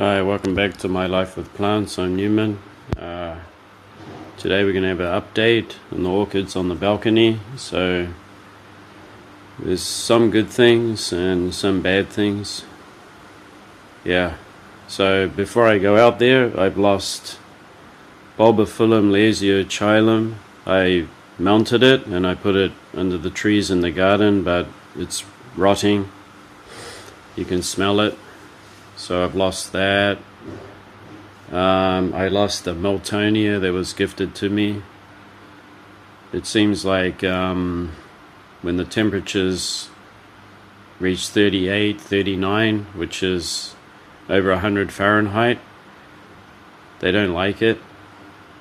Hi, welcome back to My Life with Plants. I'm Newman. Today we're going to have an update on the orchids on the balcony. So there's some good things and some bad things. Yeah, so before I go out there, I've lost Bulbophyllum lasiochilum. I mounted it and I put it under the trees in the garden, but it's rotting. You can smell it. So I've lost that. I lost a Miltonia that was gifted to me. It seems like when the temperatures reach 38, 39, which is over 100 Fahrenheit, they don't like it.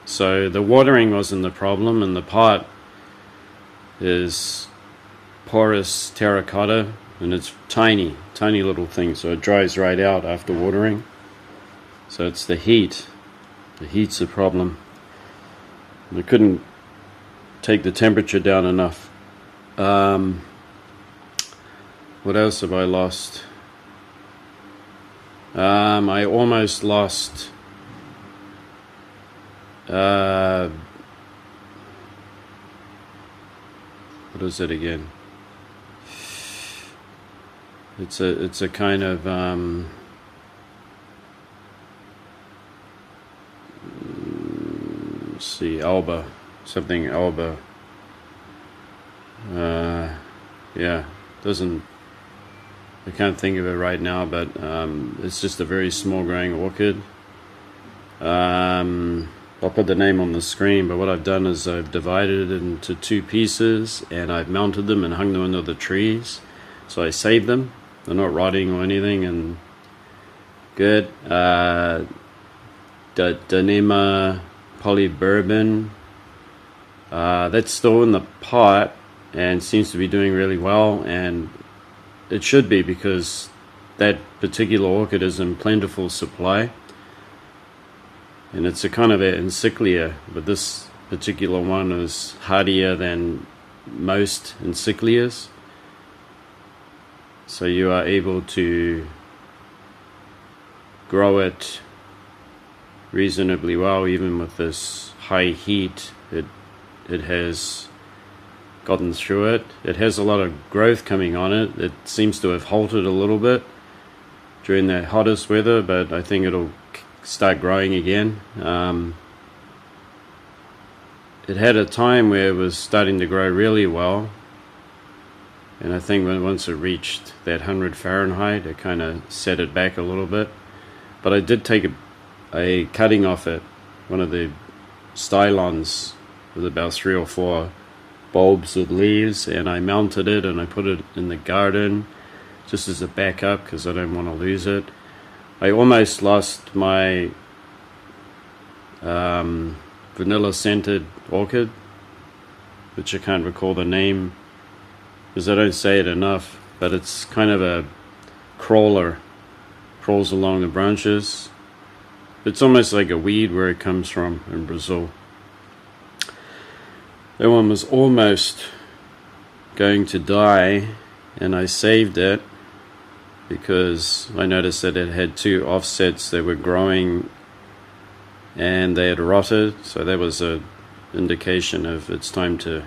So the watering wasn't the problem, and the pot is porous terracotta, and it's tiny little thing, so it dries right out after watering. So it's the heat's the problem. I couldn't take the temperature down enough. What else have I lost? I almost lost what is it again? It's a kind of let's see, alba, something alba. Yeah, I can't think of it right now, but it's just a very small growing orchid. I'll put the name on the screen, but what I've done is I've divided it into two pieces and I've mounted them and hung them under the trees, so I saved them. They're not rotting or anything, and good. Danema polybourbon, that's still in the pot and seems to be doing really well, and it should be, because that particular orchid is in plentiful supply, and it's a kind of an encyclia, but this particular one is hardier than most encyclias. So you are able to grow it reasonably well, even with this high heat. It has gotten through it. It has a lot of growth coming on it. It seems to have halted a little bit during the hottest weather, but I think it'll start growing again. It had a time where it was starting to grow really well, and I think once it reached that 100 Fahrenheit, it kind of set it back a little bit. But I did take a cutting off it, one of the stylons with about 3 or 4 bulbs with leaves, and I mounted it and I put it in the garden just as a backup because I don't want to lose it. I almost lost my vanilla scented orchid, which I can't recall the name because I don't say it enough, but it's kind of a crawler, crawls along the branches. It's almost like a weed where it comes from in Brazil. That one was almost going to die, and I saved it because I noticed that it had 2 offsets that were growing and they had rotted, so that was an indication of it's time to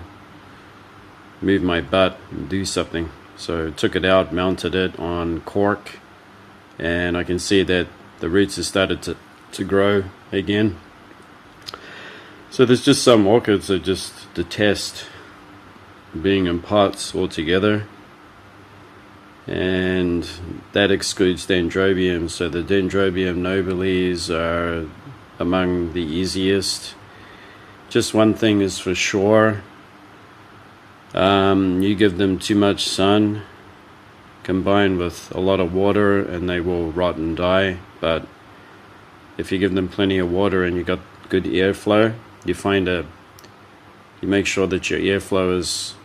move my butt and do something. So I took it out, mounted it on cork, and I can see that the roots have started to grow again. So there's just some orchids that just detest being in pots altogether, and that excludes dendrobium. So the dendrobium nobiles are among the easiest. Just one thing is for sure, you give them too much sun combined with a lot of water and they will rot and die. But if you give them plenty of water and you got good airflow, you make sure that your airflow is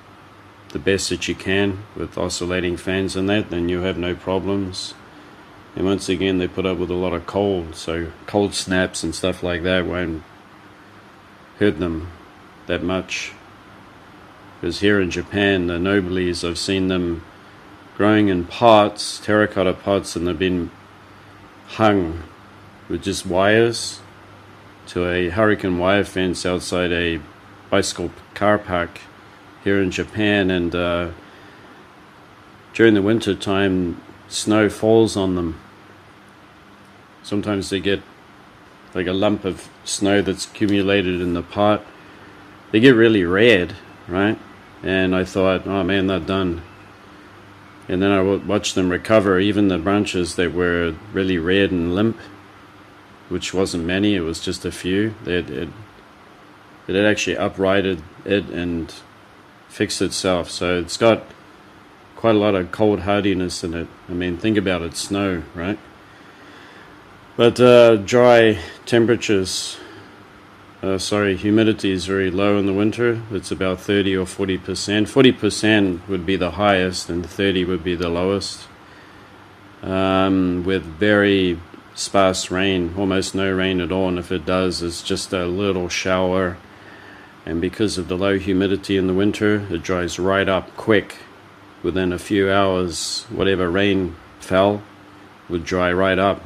the best that you can with oscillating fans and that, then you have no problems. And once again, they put up with a lot of cold, so cold snaps and stuff like that won't hurt them that much. Because here in Japan, the nobiles, I've seen them growing in pots, terracotta pots, and they've been hung with just wires to a hurricane wire fence outside a bicycle car park here in Japan, and during the winter time snow falls on them. Sometimes they get like a lump of snow that's accumulated in the pot. They get really red, right? And I thought, oh man, they're done. And then I watched them recover, even the branches that were really red and limp, which wasn't many, it was just a few. It had actually uprighted it and fixed itself. So it's got quite a lot of cold hardiness in it. I mean, think about it, snow, right? But dry temperatures, humidity is very low in the winter. It's about 30 or 40%. 40% would be the highest and 30 would be the lowest. With very sparse rain, almost no rain at all, and if it does, it's just a little shower. And because of the low humidity in the winter, it dries right up quick. Within a few hours, whatever rain fell would dry right up.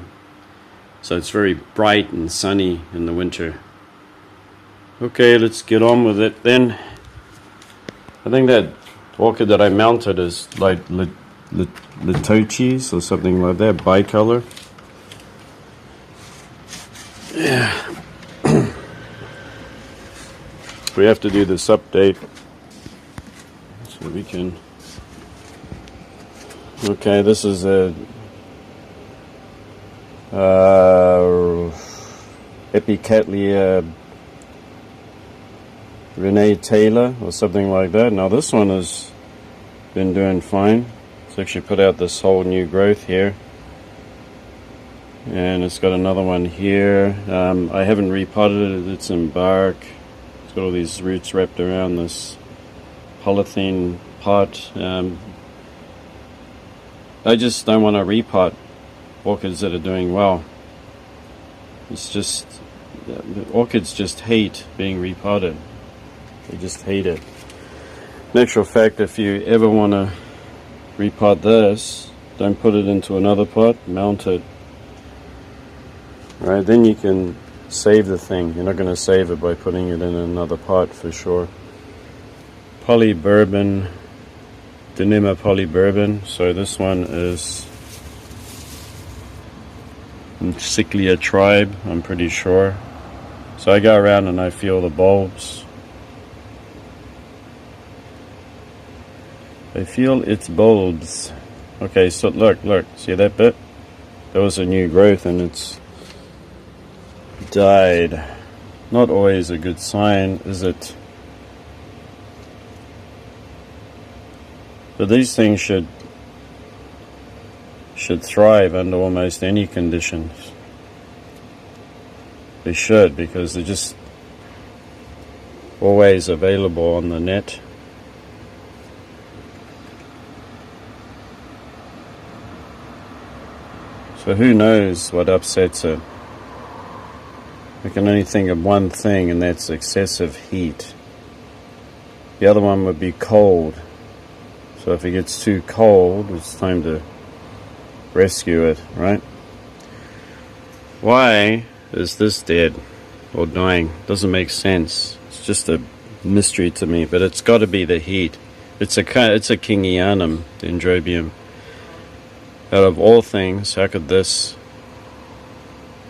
So it's very bright and sunny in the winter. Okay, let's get on with it then. I think that orchid that I mounted is like Litochis or something like that, bicolor. Yeah. We have to do this update so we can. Okay, this is a Epicatlia Renee Taylor or something like that. Now this one has been doing fine. It's actually put out this whole new growth here, and it's got another one here. I haven't repotted it. It's in bark. It's got all these roots wrapped around this polythene pot. I just don't want to repot orchids that are doing well. It's just, the orchids just hate being repotted. They just hate it. In actual fact, if you ever want to repot this, don't put it into another pot, mount it. Right, then you can save the thing. You're not going to save it by putting it in another pot for sure. Polybourbon, Denima polybourbon. So this one is Cyclia tribe, I'm pretty sure. So I go around and I feel the bulbs. I feel its bulbs. Okay, so look, see that bit? That was a new growth and it's died. Not always a good sign, is it? But these things should thrive under almost any conditions. They should, because they're just always available on the net. So who knows what upsets it? I can only think of one thing, and that's excessive heat. The other one would be cold. So if it gets too cold, it's time to rescue it, right? Why is this dead or dying? Doesn't make sense. It's just a mystery to me, but it's got to be the heat. It's a Kingianum dendrobium. Out of all things, how could this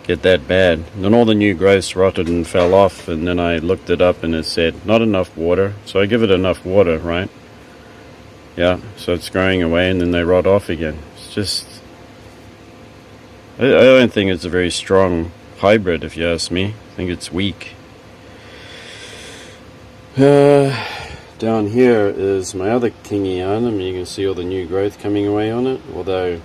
get that bad? And then all the new growths rotted and fell off, and then I looked it up and it said not enough water. So I give it enough water, right? Yeah, so it's growing away and then they rot off again. It's just, I don't think it's a very strong hybrid, if you ask me. I think it's weak. Down here is my other Kingianum. You can see all the new growth coming away on it, although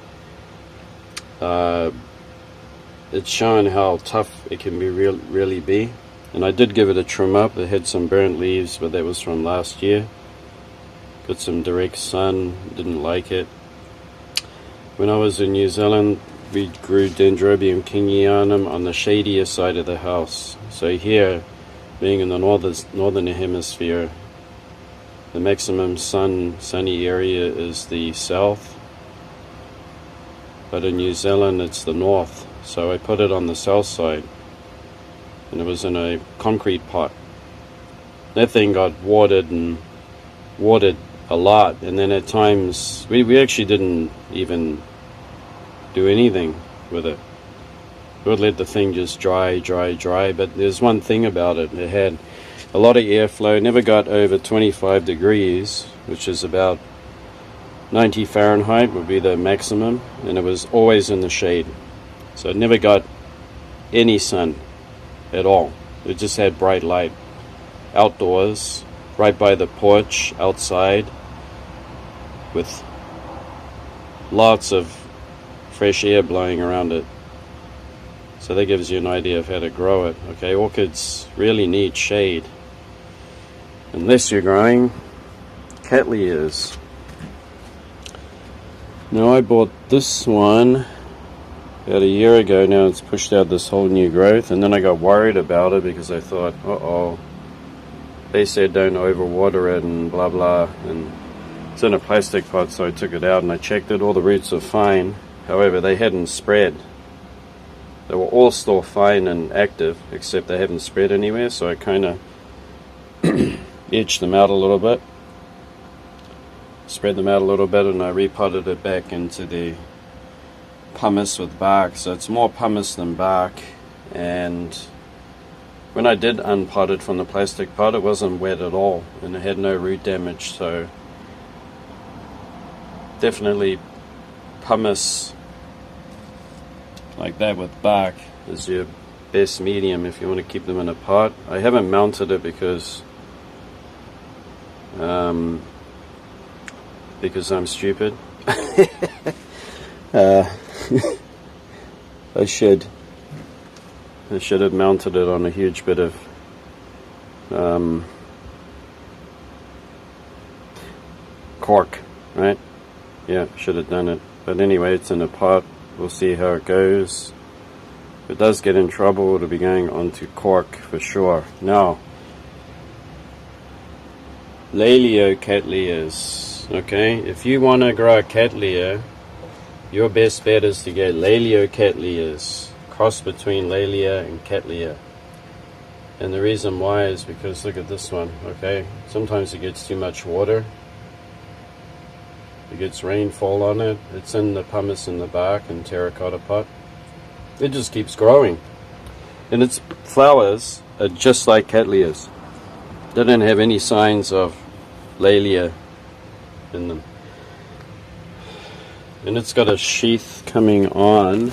it's shown how tough it can be really be. And I did give it a trim up. It had some burnt leaves, but that was from last year. Got some direct sun, didn't like it. When I was in New Zealand, we grew Dendrobium Kingianum on the shadier side of the house. So here, being in the northern hemisphere, the maximum sunny area is the south, but in New Zealand it's the north. so I put it on the south side, and it was in a concrete pot. That thing got watered a lot, and then at times we actually didn't even do anything with it. We would let the thing just dry, but there's one thing about it. It had a lot of airflow, never got over 25 degrees, which is about 90 Fahrenheit would be the maximum, and it was always in the shade. So it never got any sun at all. It just had bright light outdoors, right by the porch, outside, with lots of fresh air blowing around it. So that gives you an idea of how to grow it. Okay, orchids really need shade, unless you're growing cattleyas. Now I bought this one about a year ago. Now it's pushed out this whole new growth, and then I got worried about it because I thought, uh-oh, they said don't overwater it and blah blah, and it's in a plastic pot, so I took it out and I checked it. All the roots are fine, however they hadn't spread. They were all still fine and active, except they haven't spread anywhere, so I kind of edged them out a little bit, spread them out a little bit, and I repotted it back into the pumice with bark. So it's more pumice than bark, and when I did unpot it from the plastic pot, it wasn't wet at all, and it had no root damage. So definitely pumice like that with bark is your best medium if you want to keep them in a pot. I haven't mounted it because I'm stupid. I should have mounted it on a huge bit of cork, right? Yeah, should have done it. But anyway, it's in a pot. We'll see how it goes. If it does get in trouble, it'll be going onto cork for sure. Now, Laleo cattleyas. Okay, if you want to grow a cattleya, your best bet is to get Laleo cattleyas, cross between Lalea and cattleya. And the reason why is because look at this one. Okay, sometimes it gets too much water. It gets rainfall on it. It's in the pumice in the bark and terracotta pot. It just keeps growing, and its flowers are just like cattleyas. They don't have any signs of Lalea in them, and it's got a sheath coming on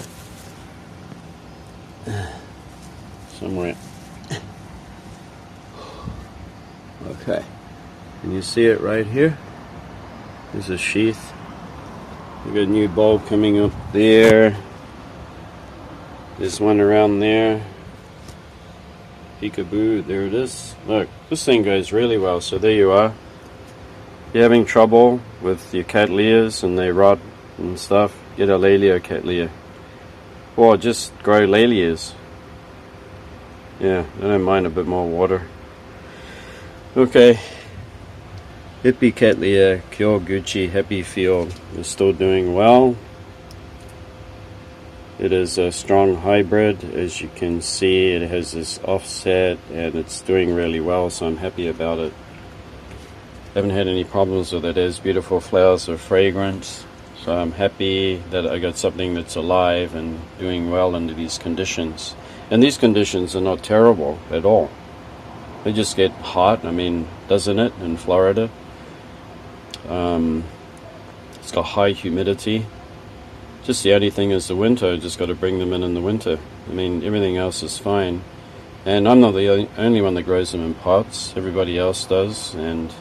somewhere. Okay, can you see it right here? There's a sheath. We've got a new bulb coming up there. There's one around there. Peekaboo, there it is. Look, this thing goes really well. So there you are. If you're having trouble with your cattleyas and they rot and stuff, get a Laleo cattleya. Or just grow Laleas. Yeah, I don't mind a bit more water. Okay. Hippie cattleya, Kyoguchi Happy Field is still doing well. It is a strong hybrid. As you can see, it has this offset and it's doing really well, so I'm happy about it. Haven't had any problems with it. It has beautiful flowers, are fragrant, so I'm happy that I got something that's alive and doing well under these conditions. And these conditions are not terrible at all. They just get hot, I mean, doesn't it, in Florida? It's got high humidity. Just the only thing is the winter. Just got to bring them in the winter. I mean, everything else is fine. And I'm not the only one that grows them in pots. Everybody else does. And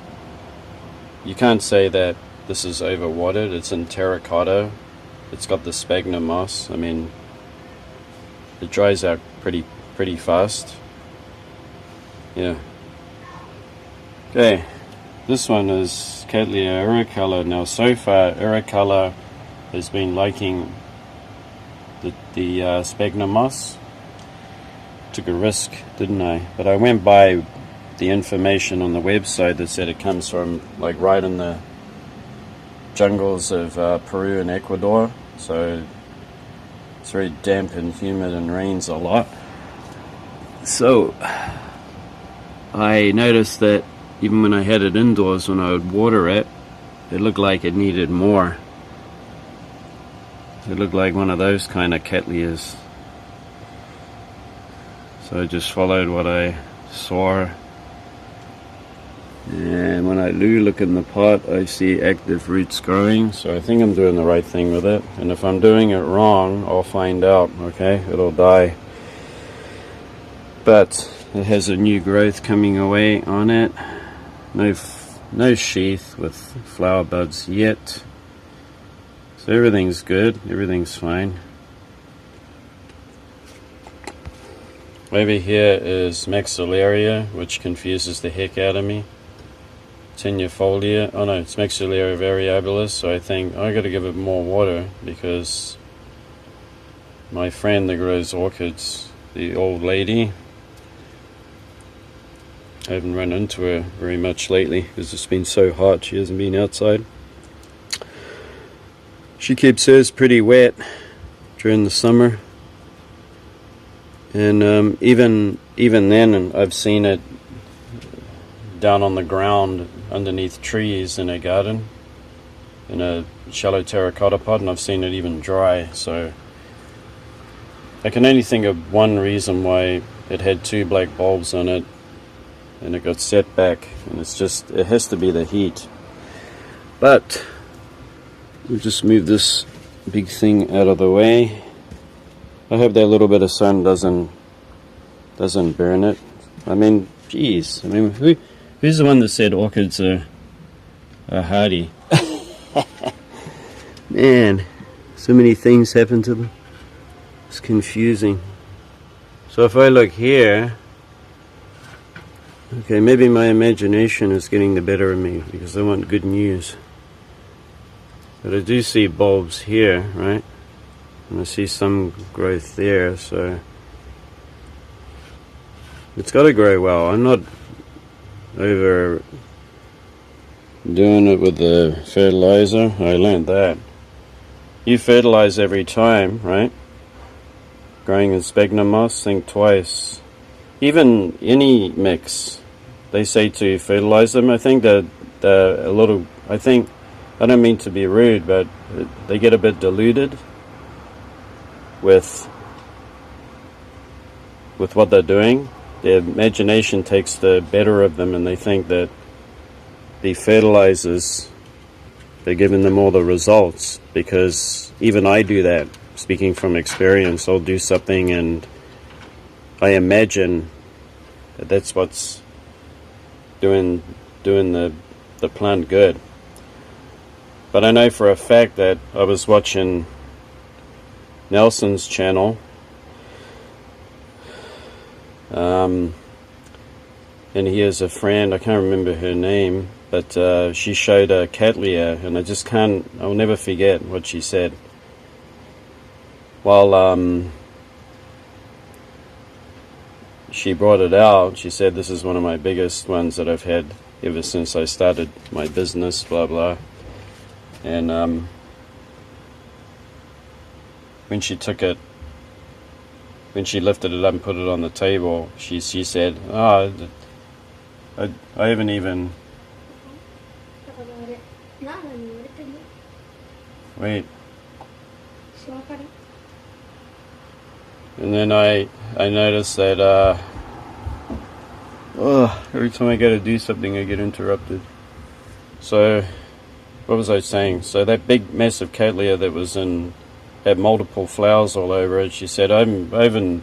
you can't say that this is overwatered. It's in terracotta. It's got the sphagnum moss. I mean, it dries out pretty fast. Yeah. Okay. This one is Cattleya Uricella. Now, so far, Uricella has been liking the sphagnum moss. Took a risk, didn't I? But I went by the information on the website that said it comes from like right in the jungles of Peru and Ecuador. So It's very damp and humid and rains a lot. So I noticed that even when I had it indoors, when I would water it, it looked like it needed more. It looked like one of those kind of cattleyas. So I just followed what I saw. And when I do look in the pot, I see active roots growing. So I think I'm doing the right thing with it. And if I'm doing it wrong, I'll find out, okay? It'll die. But it has a new growth coming away on it. No sheath with flower buds yet. So everything's good, everything's fine. Over here is Maxillaria, which confuses the heck out of me. Tenuifolia, oh no, it's Maxillaria variabilis, so I think I gotta give it more water because my friend that grows orchids, the old lady, I haven't run into her very much lately because it's been so hot. She hasn't been outside. She keeps hers pretty wet during the summer, and even then I've seen it down on the ground underneath trees in a garden in a shallow terracotta pot, and I've seen it even dry. So I can only think of one reason why it had 2 black bulbs on it and it got set back, and it has to be the heat. But we'll just move this big thing out of the way. I hope that little bit of sun doesn't burn it. I mean, geez, I mean, who's the one that said orchids are hardy? Man, so many things happen to them. It's confusing. So if I look here, okay, maybe my imagination is getting the better of me because I want good news. But I do see bulbs here, right? And I see some growth there, so it's got to grow well. I'm not over doing it with the fertilizer. I learned that. You fertilize every time, right? Growing in sphagnum moss, think twice. Even any mix, they say to fertilize them. I think that a little, I don't mean to be rude, but they get a bit diluted with what they're doing. Their imagination takes the better of them, and they think that the fertilizers, they're giving them all the results, because even I do that. Speaking from experience, I'll do something and I imagine that that's what's doing the plant good. But I know for a fact that I was watching Nelson's channel, and he has a friend, I can't remember her name, but she showed a cattleya, and I'll never forget what she said. While she brought it out, she said, "This is one of my biggest ones that I've had ever since I started my business, blah blah." And when she lifted it up and put it on the table, she said, "Oh, I haven't even..." Wait. And then I noticed that every time I go to do something, I get interrupted. So, what was I saying? So that big massive cattleya that had multiple flowers all over it, she said, I haven't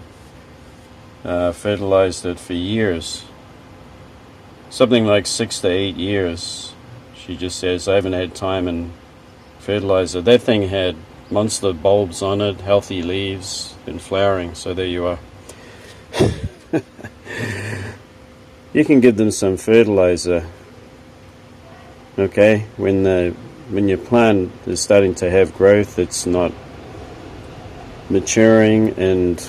fertilized it for years. Something like 6 to 8 years. She just says, I haven't had time and fertilize it. That thing had monster bulbs on it, healthy leaves, and flowering. So there you are. You can give them some fertilizer, okay? When your plant is starting to have growth, it's not maturing and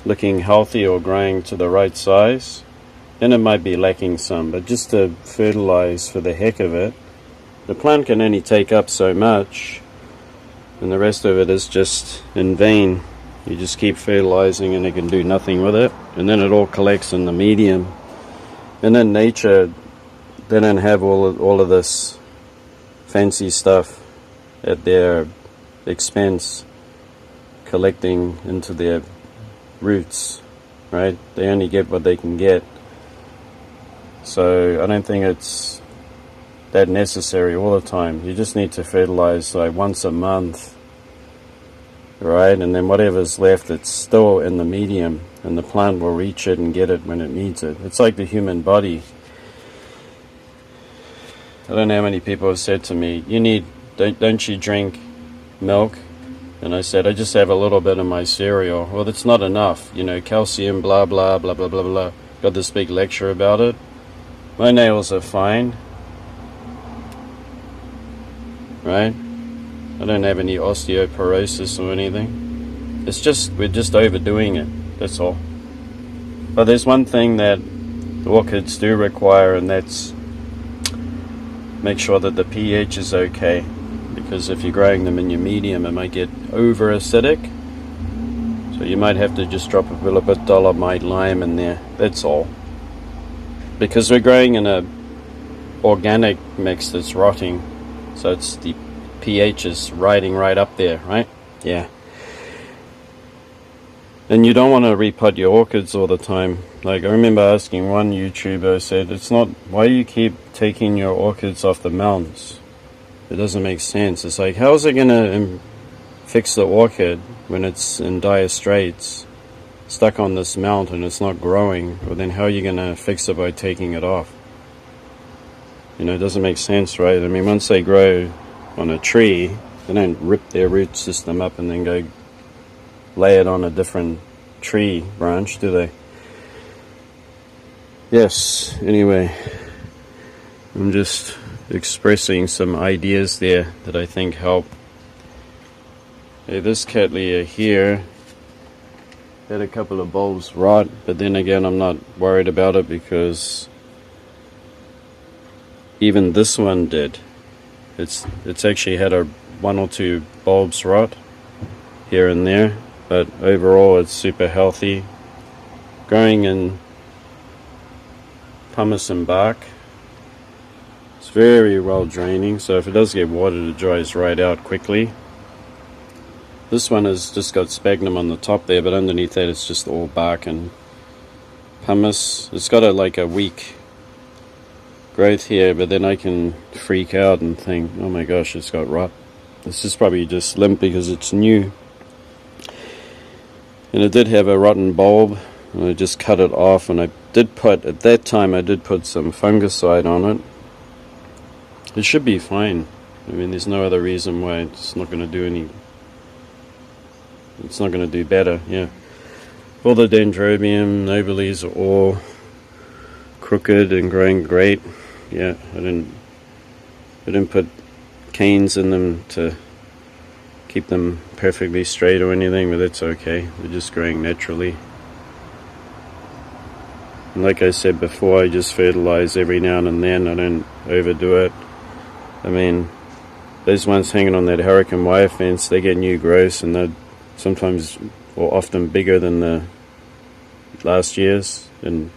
looking healthy or growing to the right size, then it might be lacking some. But just to fertilize for the heck of it, the plant can only take up so much, and the rest of it is just in vain. You just keep fertilizing and it can do nothing with it, and then it all collects in the medium. And in nature, they don't have all of this fancy stuff at their expense collecting into their roots, right? They only get what they can get. So I don't think it's that necessary all the time. You just need to fertilize like once a month, right? And then whatever's left, it's still in the medium, and the plant will reach it and get it when it needs it. It's like the human body. I don't know how many people have said to me, don't you drink milk? And I said, I just have a little bit of my cereal. Well, that's not enough. Calcium, blah, blah, blah, blah, blah, blah. Got this big lecture about it. My nails are fine. Right? I don't have any osteoporosis or anything. We're just overdoing it. That's all. But there's one thing that orchids do require, and that's make sure that the pH is okay, because if you're growing them in your medium, it might get over acidic, so you might have to just drop a little bit dolomite lime in there. That's all, because we're growing in a organic mix that's rotting, so it's the pH is riding right up there, right? Yeah. And you don't want to repot your orchids all the time. Like, I remember asking one YouTuber, said, why do you keep taking your orchids off the mounts? It doesn't make sense. It's like, how is it going to fix the orchid when it's in dire straits, stuck on this mount and it's not growing? Well, then how are you going to fix it by taking it off? It doesn't make sense, right? I mean, once they grow on a tree, they don't rip their root system up and then go lay it on a different tree branch, do they? Yes, anyway, I'm just expressing some ideas there that I think help. Hey, this Cattleya here had a couple of bulbs rot, but then again, I'm not worried about it because even this one did. It's actually had one or two bulbs rot here and there, but overall it's super healthy. Growing in pumice and bark. It's very well draining, so if it does get watered, it dries right out quickly. This one has just got sphagnum on the top there, but underneath that it's just all bark and pumice. It's got a weak growth here, but then I can freak out and think, oh my gosh, it's got rot. This is probably just limp because it's new. And it did have a rotten bulb, and I just cut it off, and at that time I did put some fungicide on it. It should be fine. I mean, there's no other reason why it's not going to do it's not going to do better, yeah. All the dendrobium nobiles are all crooked and growing great. Yeah, I didn't put canes in them to keep them perfectly straight or anything, but that's okay. They're just growing naturally. And like I said before, I just fertilize every now and then. I don't overdo it. I mean, those ones hanging on that hurricane wire fence, they get new growths, and they're sometimes or often bigger than the last year's, and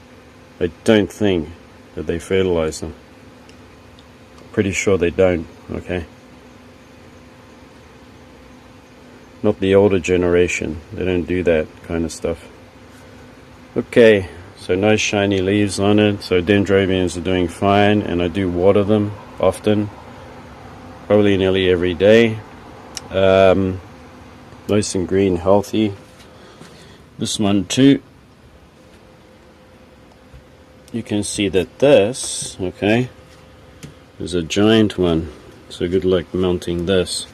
I don't think that they fertilize them. Pretty sure they don't, okay? Not the older generation. They don't do that kind of stuff. Okay, so nice shiny leaves on it. So dendrobiums are doing fine, and I do water them often. Probably nearly every day. Nice and green, healthy. This one too. You can see that this, okay, is a giant one. So good luck mounting this.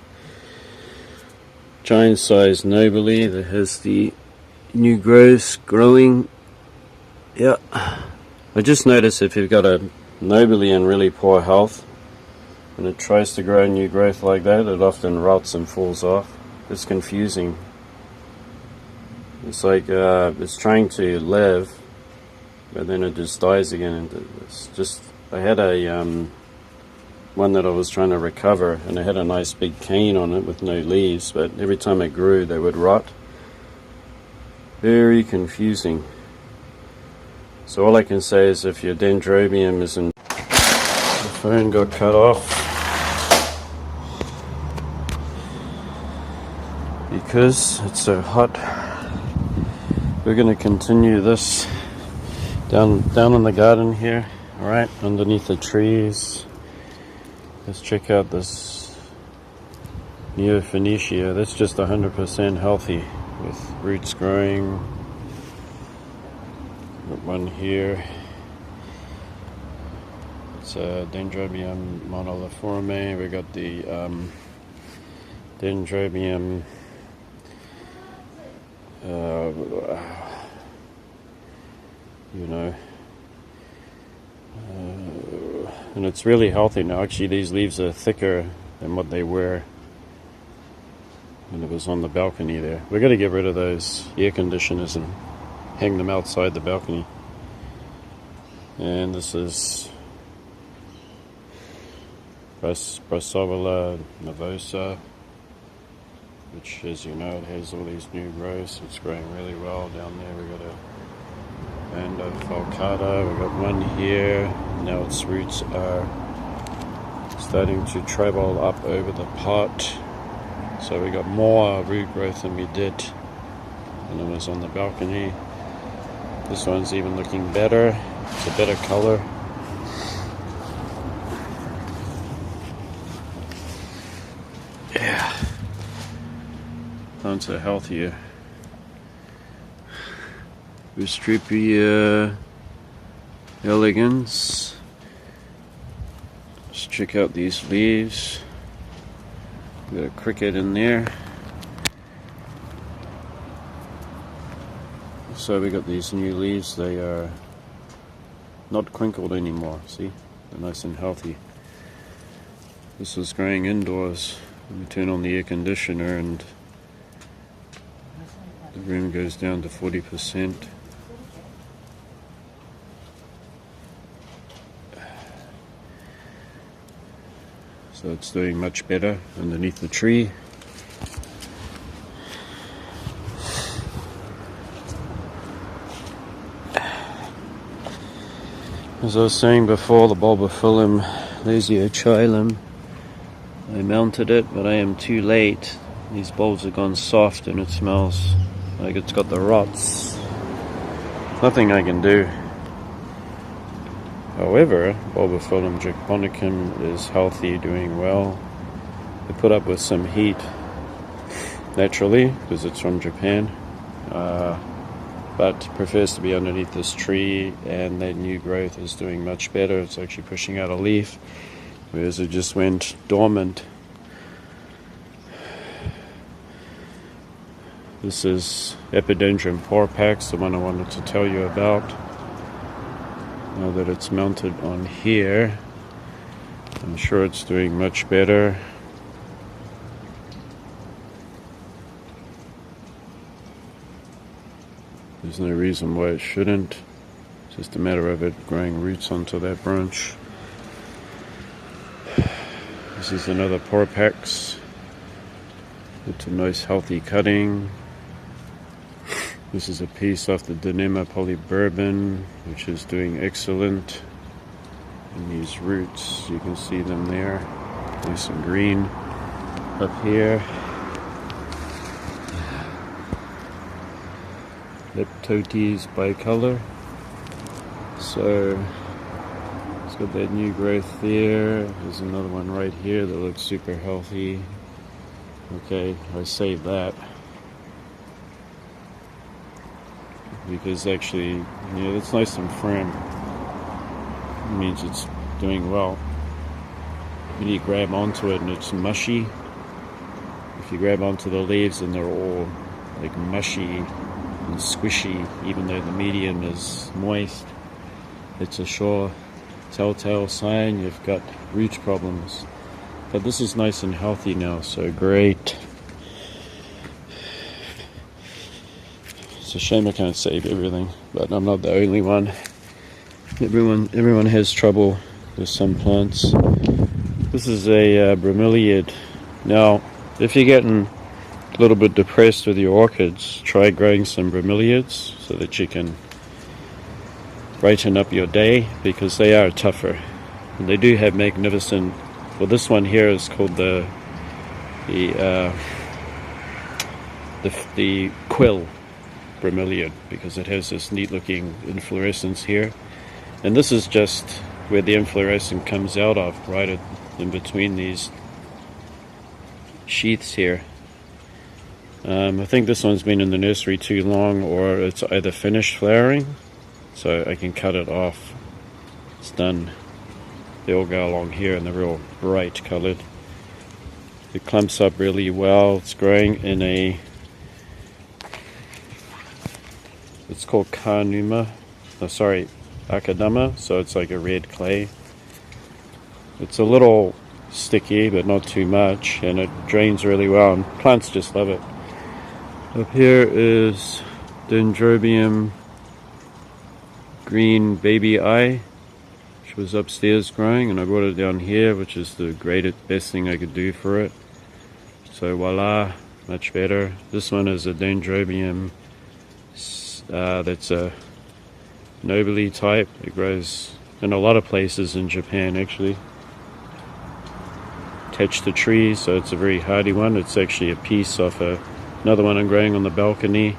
Giant size nobile that has the new growth growing. Yeah. I just noticed if you've got a nobile in really poor health and it tries to grow new growth like that, it often rots and falls off. It's confusing. It's like it's trying to live, but then it just dies again. And it's just, I had a one that I was trying to recover, and it had a nice big cane on it with no leaves, but every time it grew they would rot. Very confusing. So all I can say is if your dendrobium isn't... The phone got cut off because it's so hot. We're going to continue this down in the garden here, alright, underneath the trees. Let's check out this Neophoenicia. That's just 100% healthy with roots growing. Got one here. It's a Dendrobium monoliforme. We got the Dendrobium and it's really healthy now. Actually, these leaves are thicker than what they were when it was on the balcony there. We're going to get rid of those air conditioners and hang them outside the balcony. And this is Brassavola nervosa, which, as you know, it has all these new growths. It's growing really well down there. We got a band of falcata. We got one here. Now its roots are starting to travel up over the pot. So we got more root growth than we did when it was on the balcony. This one's even looking better. It's a better color. Yeah. Plants are healthier. Wistrupia elegans. Let's check out these leaves. Got a cricket in there. So we got these new leaves. They are not crinkled anymore. See, they're nice and healthy. This is growing indoors. We turn on the air conditioner and the room goes down to 40%. So it's doing much better underneath the tree. As I was saying before, the Bulbophyllum lasiochyllum, I mounted it, but I am too late. These bulbs have gone soft and it smells like it's got the rots. Nothing I can do. However, Bulbophyllum japonicum is healthy, doing well. They put up with some heat naturally because it's from Japan, but prefers to be underneath this tree, and that new growth is doing much better. It's actually pushing out a leaf, whereas it just went dormant. This is Epidendrum porpax, the one I wanted to tell you about. Now that it's mounted on here, I'm sure it's doing much better. There's no reason why it shouldn't. It's just a matter of it growing roots onto that branch. This is another porpax. It's a nice healthy cutting. This is a piece off the Dinema polybourbon, which is doing excellent. And these roots, you can see them there, nice and green. Up here, Leptotes bicolor. So it's got that new growth there. There's another one right here that looks super healthy. Okay, I saved that because actually, it's nice and firm. It means it's doing well. When you grab onto it and it's mushy, if you grab onto the leaves and they're all like mushy and squishy, even though the medium is moist, it's a sure telltale sign you've got root problems. But this is nice and healthy now, so great. It's a shame I can't save everything, but I'm not the only one. Everyone has trouble with some plants. This is a bromeliad. Now, if you're getting a little bit depressed with your orchids, try growing some bromeliads so that you can brighten up your day, because they are tougher. And they do have magnificent. Well, this one here is called the quill bromeliad, because it has this neat looking inflorescence here, and this is just where the inflorescence comes out of, right in between these sheaths here. I think this one's been in the nursery too long, or it's either finished flowering, so I can cut it off. It's done. They all go along here and they're real bright colored. It clumps up really well. It's growing in it's called Akadama, so it's like a red clay. It's a little sticky, but not too much, and it drains really well, and plants just love it. Up here is Dendrobium green baby eye, which was upstairs growing, and I brought it down here, which is the best thing I could do for it. So voila, much better. This one is a Dendrobium that's a nobile type. It grows in a lot of places in Japan, actually. Attached to trees, so it's a very hardy one. It's actually a piece of another one I'm growing on the balcony.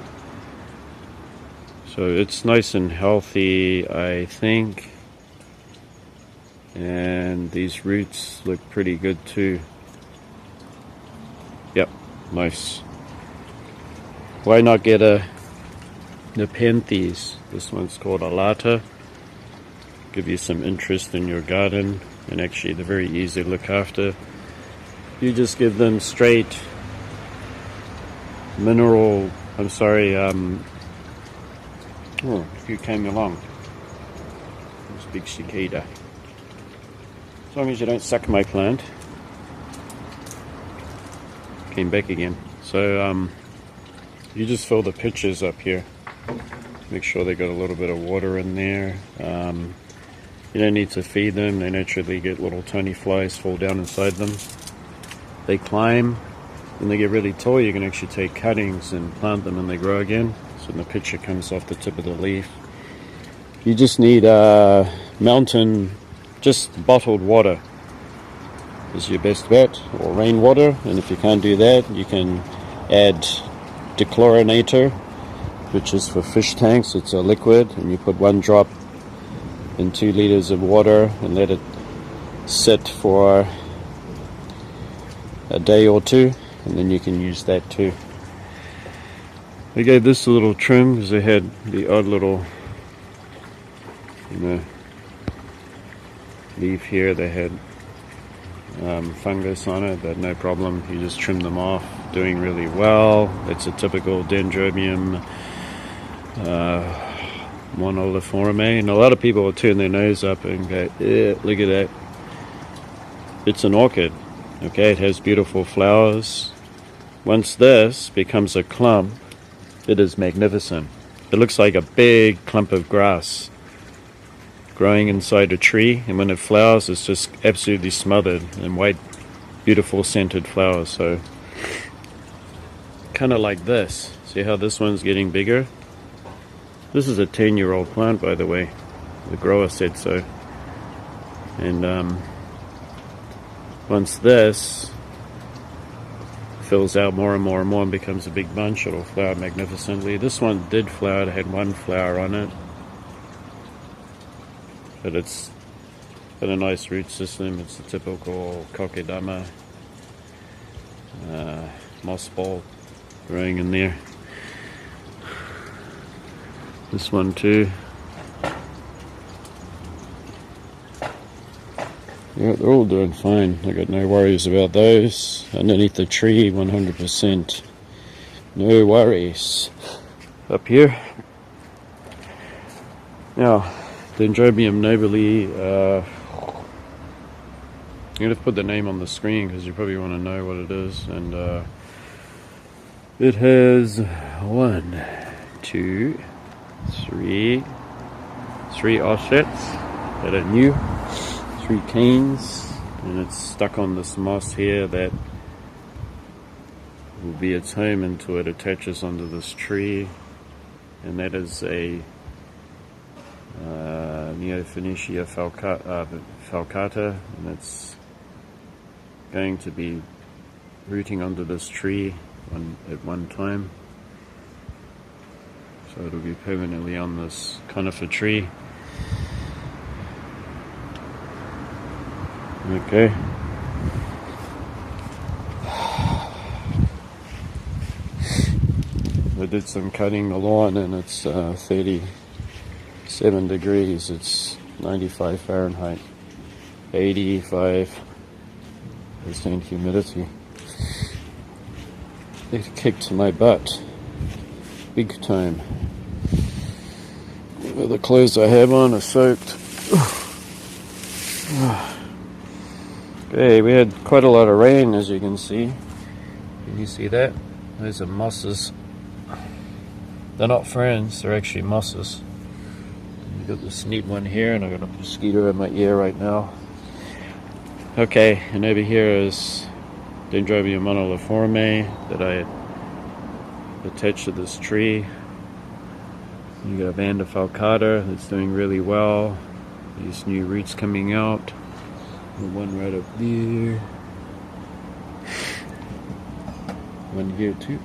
So it's nice and healthy, I think. And these roots look pretty good too. Yep, nice. Why not get a Nepenthes? This one's called Alata. Give you some interest in your garden, and actually they're very easy to look after. You just give them straight mineral, oh, you came along. This big cicada. As long as you don't suck my plant. Came back again. So you just fill the pitchers up here. Make sure they got a little bit of water in there. You don't need to feed them. They naturally get little tiny flies fall down inside them. They climb. When they get really tall, you can actually take cuttings and plant them and they grow again. So when the pitcher comes off the tip of the leaf, you just need just bottled water is your best bet, or rainwater. And if you can't do that, you can add dechlorinator, which is for fish tanks. It's a liquid, and you put 1 drop in 2 liters of water and let it sit for a day or two, and then you can use that too. I gave this a little trim because they had the odd little, leaf here. They had fungus on it, but no problem. You just trim them off. Doing really well. It's a typical Dendrobium monoliforme, and a lot of people will turn their nose up and go, look at that. It's an orchid. Okay, it has beautiful flowers. Once this becomes a clump, it is magnificent. It looks like a big clump of grass growing inside a tree, and when it flowers, it's just absolutely smothered in white, beautiful scented flowers. So, kind of like this. See how this one's getting bigger? This is a 10-year-old plant, by the way. The grower said so. And once this fills out more and more and more and becomes a big bunch, it'll flower magnificently. This one did flower. It had 1 flower on it, but it's got a nice root system. It's a typical Akadama moss ball growing in there. This one too. Yeah, they're all doing fine. I got no worries about those. Underneath the tree, 100%. No worries. Up here. Now, Dendrobium nobile. I'm going to put the name on the screen because you probably want to know what it is. And it has 1, 2, 3 offsets that are new. 3 canes, and it's stuck on this moss here that will be its home until it attaches onto this tree, and that is a Neophoenicia falcata, and it's going to be rooting onto this tree at one time. So it'll be permanently on this conifer tree. Okay. I did some cutting the lawn, and it's 37 degrees. It's 95 Fahrenheit, 85% humidity. It kicked my butt big time. The clothes I have on are soaked. Okay, we had quite a lot of rain, as you can see. Can you see that? Those are mosses. They're not ferns, they're actually mosses. We've got this neat one here, and I've got a mosquito in my ear right now. Okay, and over here is Dendrobium moniliforme that I attached to this tree. You got Vanda falcata that's doing really well. These new roots coming out. The one right up there. One here too.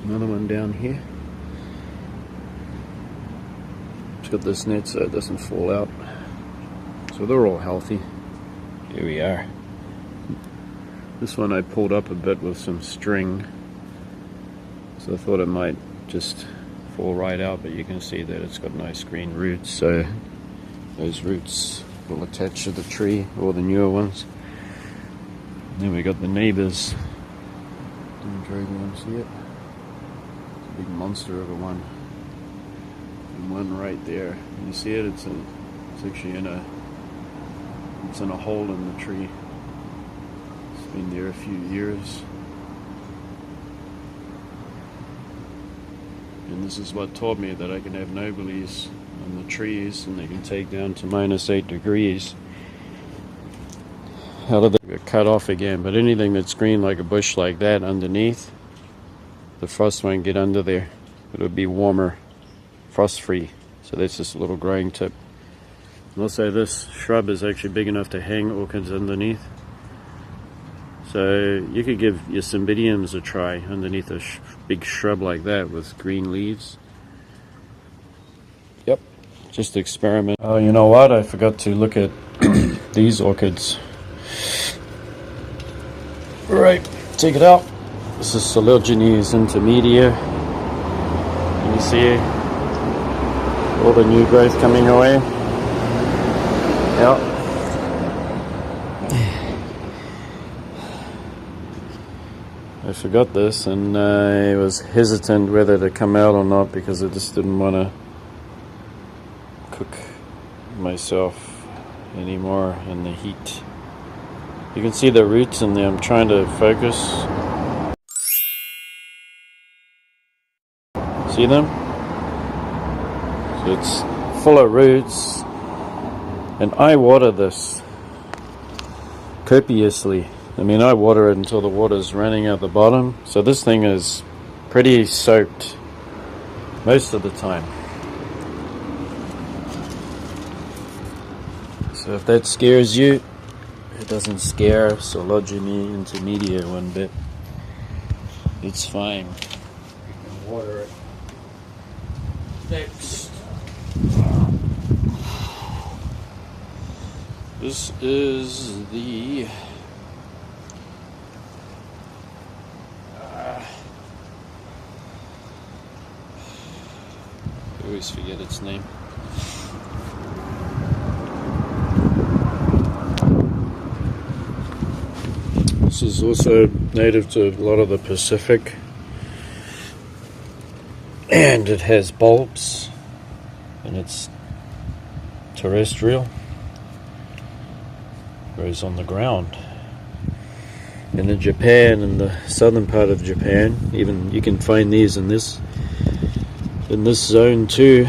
Another one down here. Just got this net so it doesn't fall out. So they're all healthy. Here we are. This one I pulled up a bit with some string, so I thought it might just fall right out, but you can see that it's got nice green roots, so those roots will attach to the tree, or the newer ones. And then we got the neighbours. Dendrobiums here. It's a big monster of a one. And one right there. You see it? It's actually in a hole in the tree. Been there a few years, and this is what taught me that I can have nobelies on the trees, and they can take down to -8 degrees. How did they get cut off again? But anything that's green like a bush like that underneath, the frost won't get under there. It'll be warmer, frost-free. So that's just a little growing tip. And also, this shrub is actually big enough to hang orchids underneath. So you could give your cymbidiums a try underneath a big shrub like that with green leaves. Yep, just experiment. Oh, you know what? I forgot to look at these orchids. Right, take it out. This is Coleogenes intermedia. Can you see all the new growth coming away? Yep. I forgot this, and I was hesitant whether to come out or not because I just didn't want to cook myself anymore in the heat. You can see the roots in there. I'm trying to focus. See them? So it's full of roots, and I water this copiously. I mean, I water it until the water's running out the bottom. So this thing is pretty soaked most of the time. So if that scares you, it doesn't scare Coleogenes intermedia one bit. It's fine. You can water it. Next. This is the I always forget its name. This is also native to a lot of the Pacific, and it has bulbs, and it's terrestrial, grows on the ground. And in Japan, in the southern part of Japan, even you can find these in this zone too.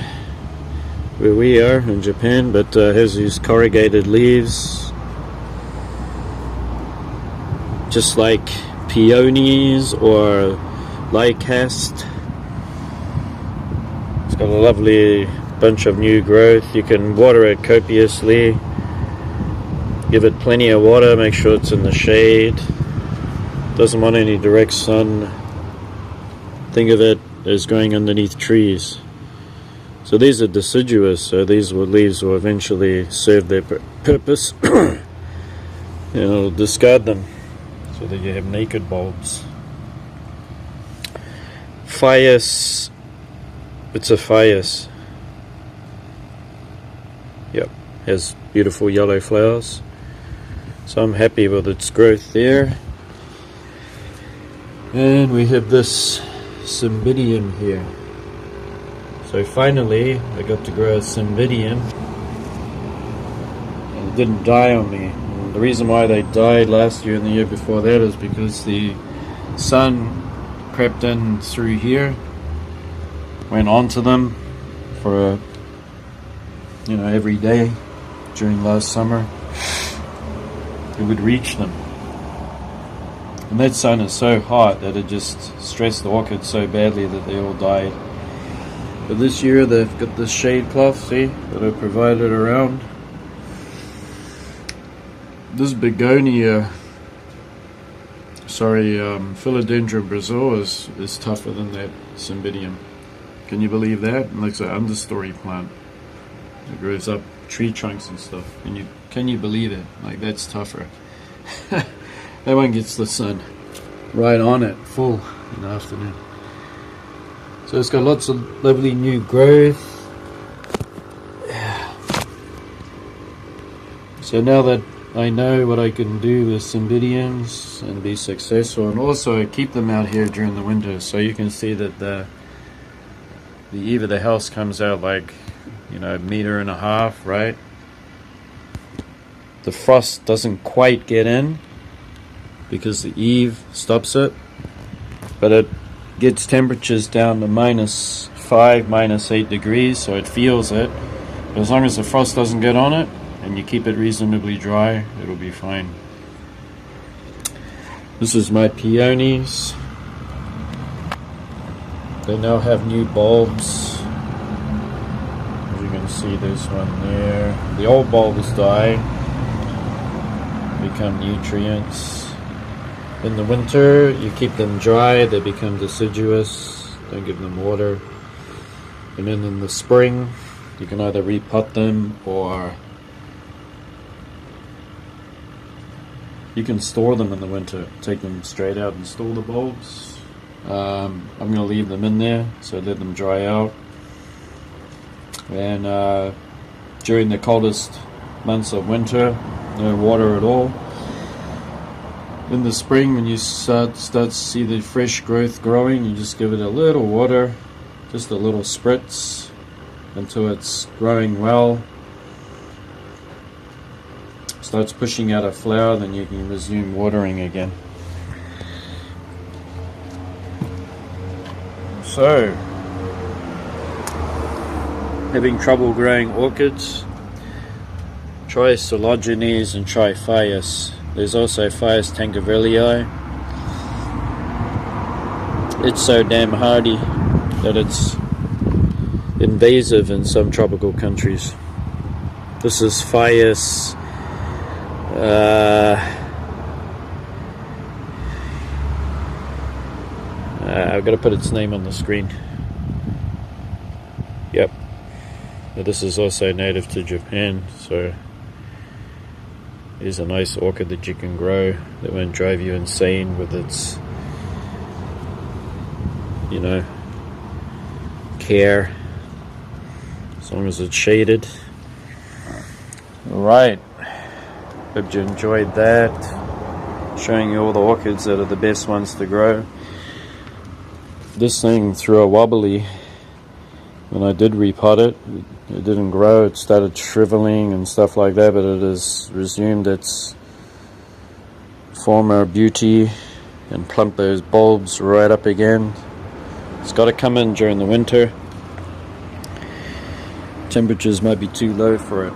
where we are in Japan, but has these corrugated leaves, just like peonies or lycast. It's got a lovely bunch of new growth. You can water it copiously, give it plenty of water, make sure it's in the shade, doesn't want any direct sun. Think of it as growing underneath trees. So these are deciduous, so these leaves will eventually serve their purpose. And it'll discard them so that you have naked bulbs. Fias, it's a fias. Yep, has beautiful yellow flowers. So I'm happy with its growth there. And we have this Cymbidium here. So finally I got to grow a Cymbidium, and it didn't die on me. And the reason why they died last year and the year before that is because the sun crept in through here, went onto them for every day during last summer. It would reach them, and that sun is so hot that it just stressed the orchids so badly that they all died. But this year they've got this shade cloth, see, that I provided around. This begonia, Philodendron Brazil is tougher than that Cymbidium. Can you believe that? It looks like an understory plant. It grows up tree trunks and stuff. And can you believe it? Like, that's tougher. That one gets the sun right on it, full in the afternoon. So it's got lots of lovely new growth. Yeah. So now that I know what I can do with Cymbidiums and be successful, and also keep them out here during the winter, so you can see that the eave of the house comes out like, a meter and a half, right? The frost doesn't quite get in because the eave stops it, but it gets temperatures down to -5, -8 degrees, so it feels it. But as long as the frost doesn't get on it and you keep it reasonably dry, it'll be fine. This is my peonies. They now have new bulbs. As you can see, there's one there. The old bulbs die, become nutrients. In the winter, you keep them dry, they become deciduous, don't give them water. And then in the spring, you can either repot them or you can store them in the winter. Take them straight out and store the bulbs. I'm going to leave them in there, so let them dry out. And during the coldest months of winter, no water at all. In the spring, when you start to see the fresh growth growing, you just give it a little water, just a little spritz, until it's growing well. Starts pushing out a flower, then you can resume watering again. So, having trouble growing orchids, try Coelogenes and try Fias. There's also Fias Tankervillii. It's so damn hardy that it's invasive in some tropical countries. This is Fias I've got to put its name on the screen. Yep. But this is also native to Japan, so it's a nice orchid that you can grow that won't drive you insane with its, care, as long as it's shaded. Alright, hope you enjoyed that, showing you all the orchids that are the best ones to grow. This thing threw a wobbly when I did repot it. It didn't grow, it started shriveling and stuff like that, but it has resumed its former beauty and plumped those bulbs right up again. It's got to come in during the winter temperatures might be too low for it.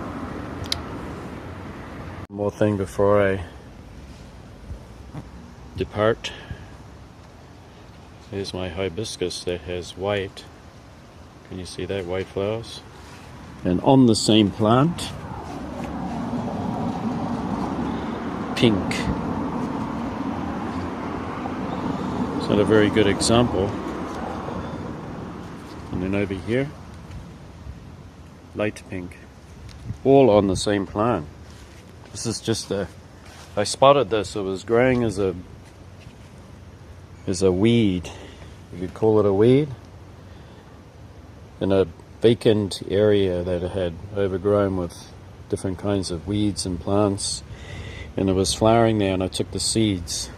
One more thing before I depart. Here's my hibiscus that has white. Can you see that? White flowers. And on the same plant, pink. It's not a very good example. And then over here, light pink. All on the same plant. This is just I spotted this. It was growing as a weed. You could call it a weed. In a vacant area that it had overgrown with different kinds of weeds and plants. And it was flowering there, and I took the seeds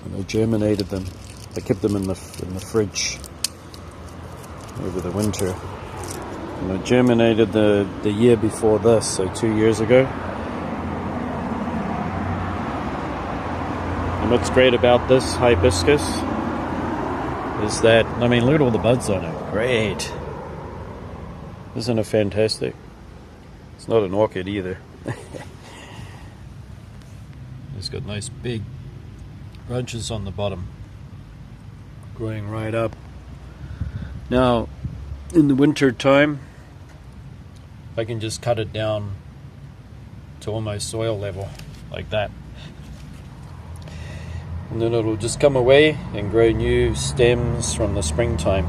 and I germinated them. I kept them in the fridge over the winter. And I germinated the year before this, so 2 years ago. And what's great about this hibiscus is that, I mean, look at all the buds on it. Great. Isn't it fantastic? It's not an orchid either. It's got nice big branches on the bottom, growing right up. Now, in the winter time, I can just cut it down to almost soil level, like that. And then it'll just come away and grow new stems from the springtime.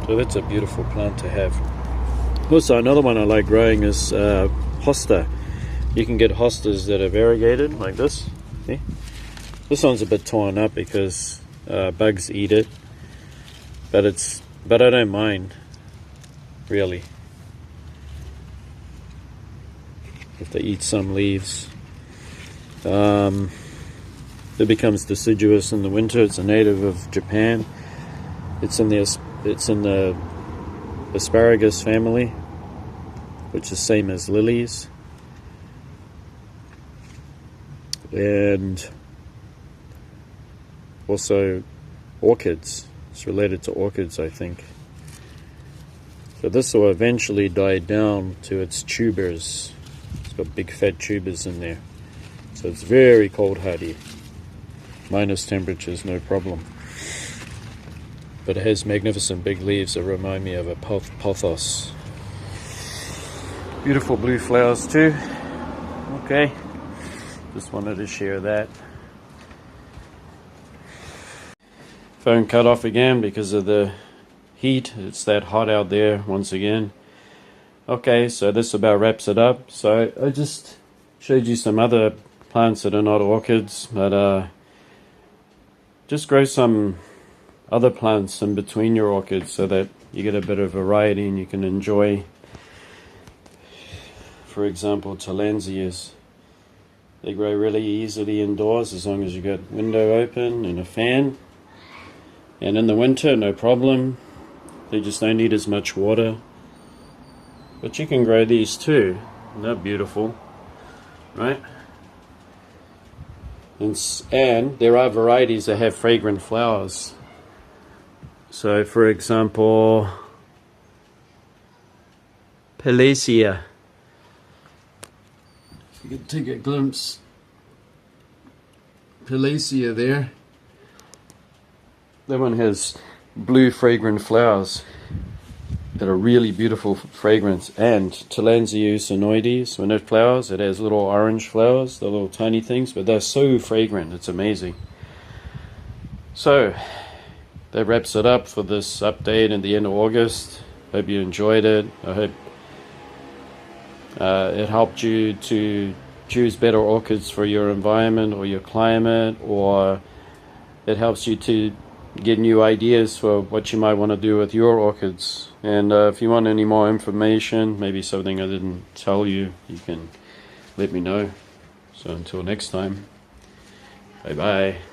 So that's a beautiful plant to have. Also, another one I like growing is hosta. You can get hostas that are variegated, like this. See? This one's a bit torn up because bugs eat it. But I don't mind, really, if they eat some leaves. It becomes deciduous in the winter. It's a native of Japan. It's in the asparagus family, which is same as lilies. And also orchids. It's related to orchids, I think. So this will eventually die down to its tubers. It's got big fat tubers in there. So it's very cold hardy. Minus temperatures, no problem. But it has magnificent big leaves that remind me of a pothos. Beautiful blue flowers too. Okay, just wanted to share that. Phone cut off again because of the heat. It's that hot out there once again. Okay, so this about wraps it up. So I just showed you some other plants that are not orchids, but just grow some other plants in between your orchids so that you get a bit of variety and you can enjoy. For example, tillandsias. They grow really easily indoors as long as you got window open and a fan. And in the winter, no problem. They just don't need as much water. But you can grow these too. Isn't that beautiful? Right? And there are varieties that have fragrant flowers. So, for example, Pilesia. You can take a glimpse. Pilesia there. That one has blue fragrant flowers that are really beautiful fragrance. And Tillandsia usinoides, when it flowers, it has little orange flowers, the little tiny things, but they're so fragrant, it's amazing. So, that wraps it up for this update in the end of August. Hope you enjoyed it. I hope it helped you to choose better orchids for your environment or your climate, or it helps you to get new ideas for what you might want to do with your orchids. And if you want any more information, maybe something I didn't tell you, you can let me know. So until next time, bye bye.